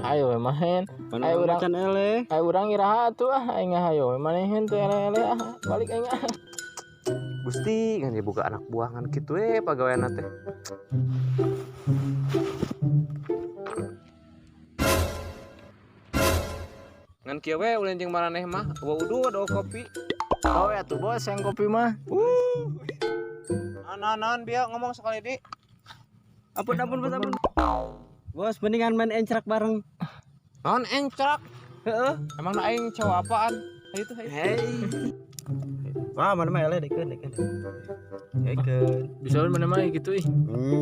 hayo main. Ayo urang can ele. Ayo urang iraha atuh aing hayo manehin teh ele balik aing. Gusti kan dia buka anak buahan gitu pagaweana teh. Ngan kieu we ulin jeung maraneh mah, bawa udu ada kopi. Oh ya tuh bos yang kopi mah. Naon biar ngomong sekali di. Ampun bos ampun. Bos mendingan main encrak bareng. Naon encrak? Heeh. Emang aing cowok apaan? Itu Hei. Wah, mana mah ele dekeun. Dekeun. Bisa mana mah gitu ih.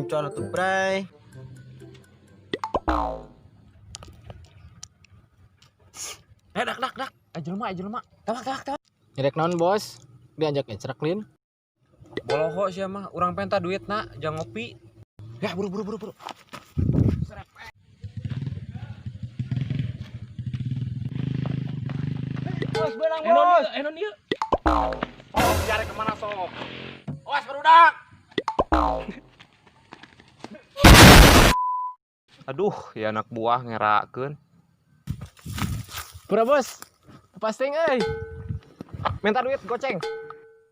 Coba atuh bray. Dak. Ajelma. Tawak. Nyerek naon bos? Diajak encrak lin. Boloho sia mah, urang penta duitna, jang ngopi. Ya buru. Bos benang bos. Enon dia. Oh, cari kemana sok? Awas barudak. Aduh, ya anak buah ngerakeun. Pura bos. Pasting euy. Minta duit goceng.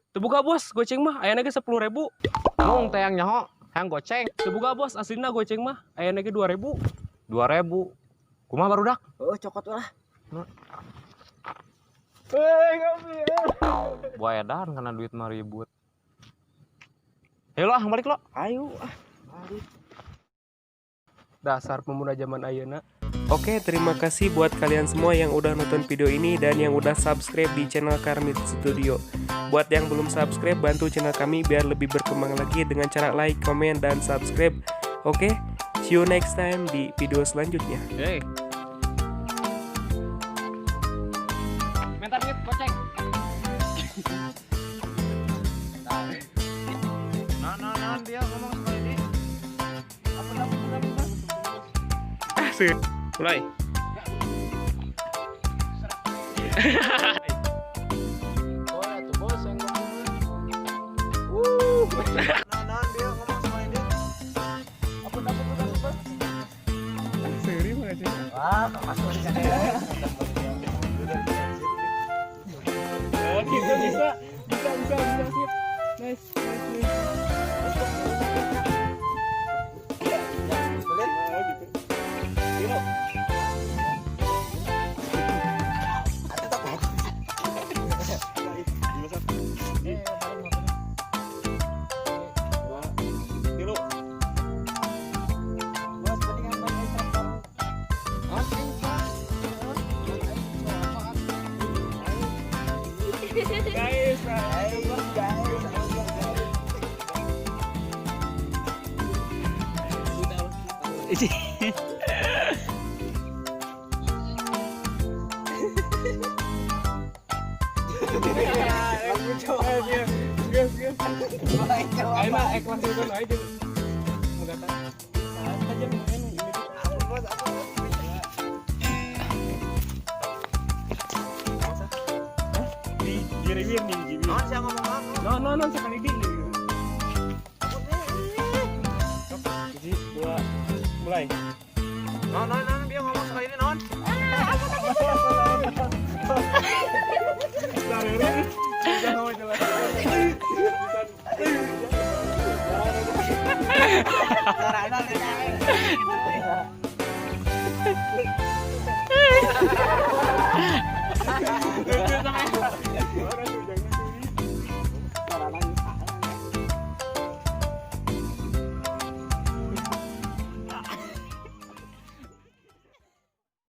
Terbuka bos, goceng mah ayana ge 10.000. Mung teh yang nyaho, yang goceng. Terbuka bos, aslina goceng mah ayana ge 2.000. 2.000. Kumaha barudak? Oh, cokot lah. Ngopi. Buah edan karena duit mah ribut. Ayo lah, balik lo. Ayo Dasar pemuda zaman ayeuna. Oke, terima kasih buat kalian semua yang udah nonton video ini dan yang udah subscribe di channel Karmit Studio. Buat yang belum subscribe, bantu channel kami biar lebih berkembang lagi dengan cara like, comment, dan subscribe. Oke, see you next time di video selanjutnya. Hey. Minta duit goceng. Nah, dia ngomong sekali di. Asik. Mulai. Oh ya tuh bos yang kopi. Nah, dia ngomong sekali di. Apa? Seri banget sih. Wah, masuk di sana. Oh, gitu bisa sip. Nice. Ayo mah ikhlas itu aja. Di review nih gitu. Non siang ngomong. No sekali di. Jadi dua mulai. Non.